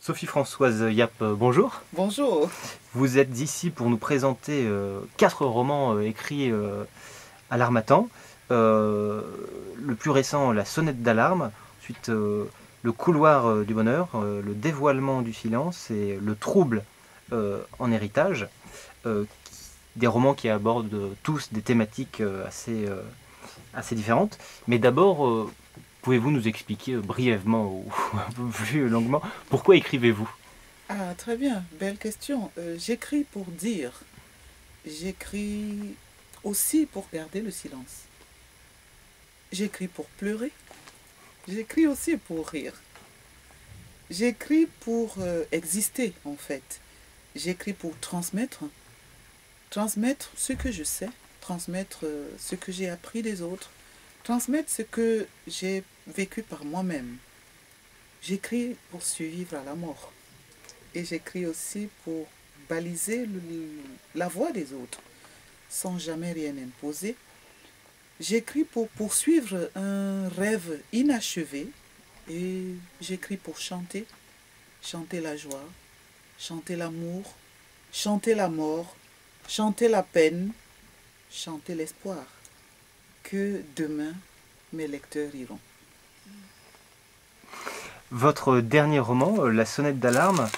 Sophie-Françoise Yap, bonjour. Bonjour. Vous êtes ici pour nous présenter 4 romans écrits à l'Harmattan. Euh, le plus récent, La sonnette d'alarme. Ensuite, Le couloir du bonheur, Le dévoilement du silence et Le trouble en héritage. Euh, des romans qui abordent tous des thématiques assez différentes. Mais d'abord, pouvez-vous nous expliquer brièvement ou un peu plus longuement pourquoi écrivez-vous? Ah, très bien, belle question. J'écris pour dire. J'écris aussi pour garder le silence. J'écris pour pleurer. J'écris aussi pour rire. J'écris pour exister, en fait. J'écris pour transmettre. Transmettre ce que je sais. Transmettre ce que j'ai appris des autres. Transmettre ce que j'ai vécu par moi-même. J'écris pour survivre à la mort. Et j'écris aussi pour baliser la voix des autres, sans jamais rien imposer. J'écris pour poursuivre un rêve inachevé et j'écris pour chanter, chanter la joie, chanter l'amour, chanter la mort, chanter la peine, chanter l'espoir que demain mes lecteurs iront. Votre dernier roman, La sonnette d'alarme,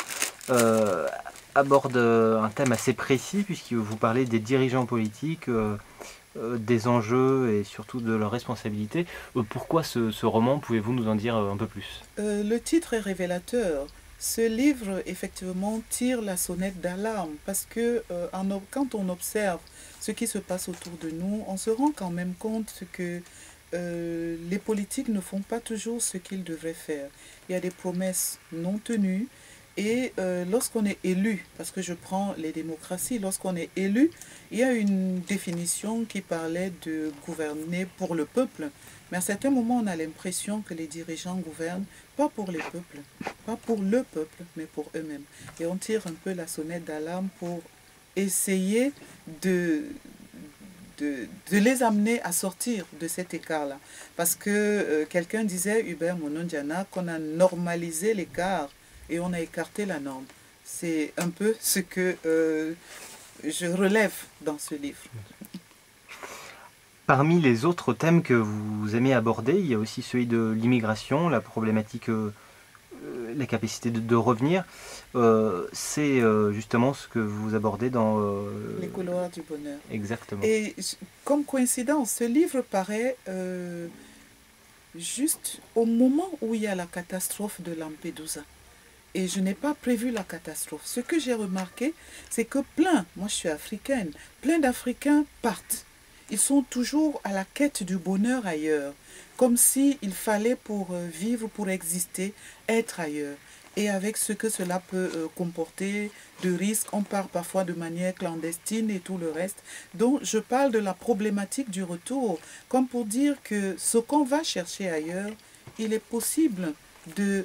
euh, aborde un thème assez précis puisque vous parlez des dirigeants politiques, des enjeux et surtout de leurs responsabilités. Pourquoi ce roman? Pouvez-vous nous en dire un peu plus? Le titre est révélateur. Ce livre, effectivement, tire la sonnette d'alarme parce que quand on observe ce qui se passe autour de nous, on se rend quand même compte que les politiques ne font pas toujours ce qu'ils devraient faire. Il y a des promesses non tenues et lorsqu'on est élu, parce que je prends les démocraties, lorsqu'on est élu, il y a une définition qui parlait de gouverner pour le peuple. Mais à certains moments, on a l'impression que les dirigeants gouvernent pas pour les peuples, pas pour le peuple, mais pour eux-mêmes. Et on tire un peu la sonnette d'alarme pour essayer de, de les amener à sortir de cet écart-là. Parce que quelqu'un disait, Hubert Monondiana, qu'on a normalisé l'écart et on a écarté la norme. C'est un peu ce que je relève dans ce livre. Parmi les autres thèmes que vous aimez aborder, il y a aussi celui de l'immigration, la problématique, la capacité de revenir. C'est justement ce que vous abordez dans... Les couloirs du bonheur. Exactement. Et comme coïncidence, ce livre paraît juste au moment où il y a la catastrophe de Lampedusa. Et je n'ai pas prévu la catastrophe. Ce que j'ai remarqué, c'est que moi je suis africaine, plein d'Africains partent. Ils sont toujours à la quête du bonheur ailleurs, comme s'il fallait pour vivre, pour exister, être ailleurs. Et avec ce que cela peut comporter de risques, on part parfois de manière clandestine et tout le reste. Donc je parle de la problématique du retour, comme pour dire que ce qu'on va chercher ailleurs, il est possible de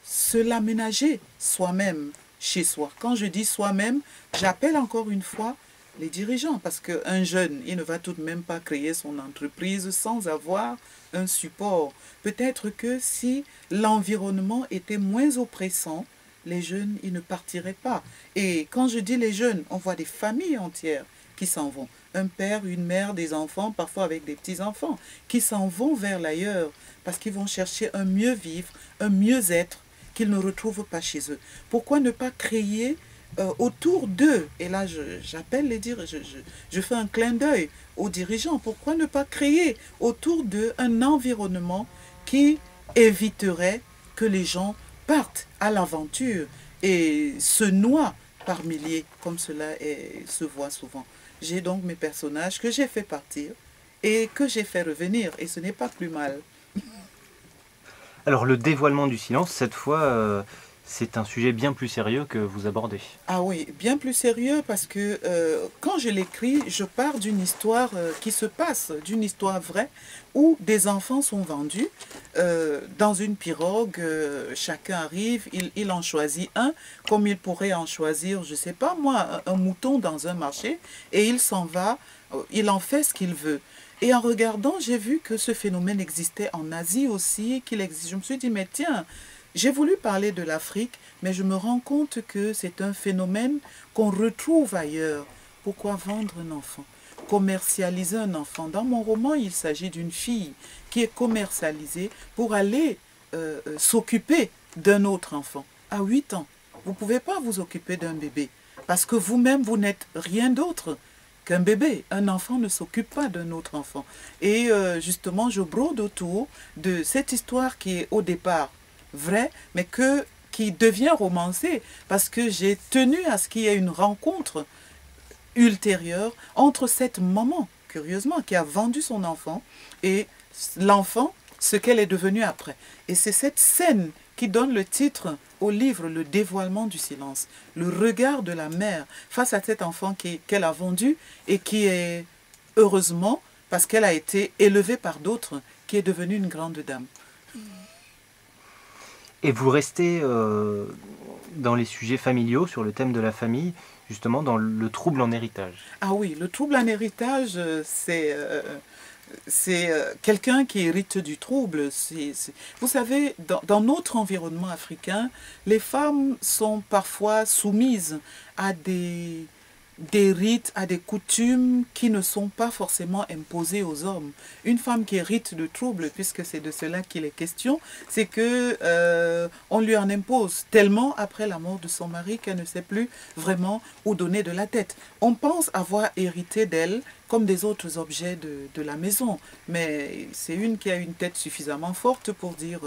se l'aménager soi-même chez soi. Quand je dis soi-même, j'appelle encore une fois les dirigeants, parce qu'un jeune, il ne va tout de même pas créer son entreprise sans avoir un support. Peut-être que si l'environnement était moins oppressant, les jeunes, ils ne partiraient pas. Et quand je dis les jeunes, on voit des familles entières qui s'en vont. Un père, une mère, des enfants, parfois avec des petits-enfants, qui s'en vont vers l'ailleurs, parce qu'ils vont chercher un mieux vivre, un mieux-être qu'ils ne retrouvent pas chez eux. Pourquoi ne pas créer autour d'eux, et là j'appelle les dirigeants, je fais un clin d'œil aux dirigeants, pourquoi ne pas créer autour d'eux un environnement qui éviterait que les gens partent à l'aventure et se noient par milliers, comme se voit souvent. J'ai donc mes personnages que j'ai fait partir et que j'ai fait revenir, et ce n'est pas plus mal. Alors le dévoilement du silence, cette fois, c'est un sujet bien plus sérieux que vous abordez. Ah oui, bien plus sérieux parce que quand je l'écris, je pars d'une histoire qui se passe, d'une histoire vraie, où des enfants sont vendus dans une pirogue. Chacun arrive, il en choisit un, comme il pourrait en choisir, je ne sais pas moi, un mouton dans un marché, et il s'en va, il en fait ce qu'il veut. Et en regardant, j'ai vu que ce phénomène existait en Asie aussi, qu'il existe. Je me suis dit, mais tiens, J'ai voulu parler de l'Afrique, mais je me rends compte que c'est un phénomène qu'on retrouve ailleurs. Pourquoi vendre un enfant? Commercialiser un enfant. Dans mon roman, il s'agit d'une fille qui est commercialisée pour aller s'occuper d'un autre enfant. À 8 ans, vous ne pouvez pas vous occuper d'un bébé parce que vous-même, vous n'êtes rien d'autre qu'un bébé. Un enfant ne s'occupe pas d'un autre enfant. Et justement, je brode autour de cette histoire qui est au départ vraie, mais qui devient romancée parce que j'ai tenu à ce qu'il y ait une rencontre ultérieure entre cette maman, curieusement, qui a vendu son enfant et l'enfant, ce qu'elle est devenue après. Et c'est cette scène qui donne le titre au livre, Le dévoilement du silence. Le regard de la mère face à cet enfant qu'elle a vendu et qui est, heureusement, parce qu'elle a été élevée par d'autres, qui est devenue une grande dame. Et vous restez dans les sujets familiaux, sur le thème de la famille, justement dans le trouble en héritage. Ah oui, le trouble en héritage, c'est quelqu'un qui hérite du trouble. Vous savez, dans notre environnement africain, les femmes sont parfois soumises à des rites, à des coutumes qui ne sont pas forcément imposées aux hommes. Une femme qui hérite de troubles, puisque c'est de cela qu'il est question, c'est que on lui en impose tellement après la mort de son mari qu'elle ne sait plus vraiment où donner de la tête. On pense avoir hérité d'elle comme des autres objets de la maison, mais c'est une qui a une tête suffisamment forte pour dire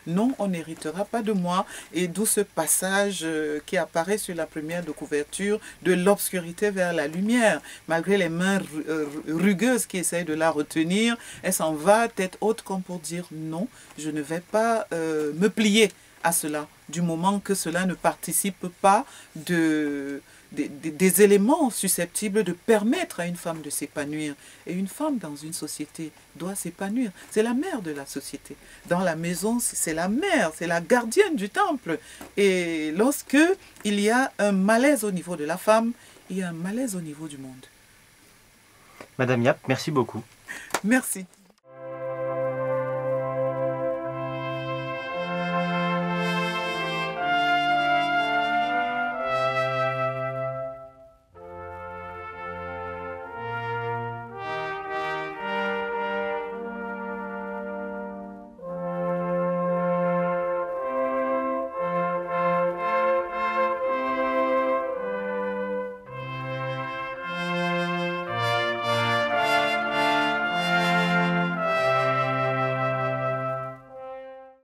non, on n'héritera pas de moi, et d'où ce passage qui apparaît sur la première de couverture de l'obscurité vers la lumière. Malgré les mains rugueuses qui essayent de la retenir, elle s'en va tête haute comme pour dire non, je ne vais pas me plier à cela, du moment que cela ne participe pas des éléments susceptibles de permettre à une femme de s'épanouir. Et une femme dans une société doit s'épanouir. C'est la mère de la société. Dans la maison, c'est la mère, c'est la gardienne du temple. Et lorsque il y a un malaise au niveau de la femme, il y a un malaise au niveau du monde. Madame Yap, merci beaucoup. Merci.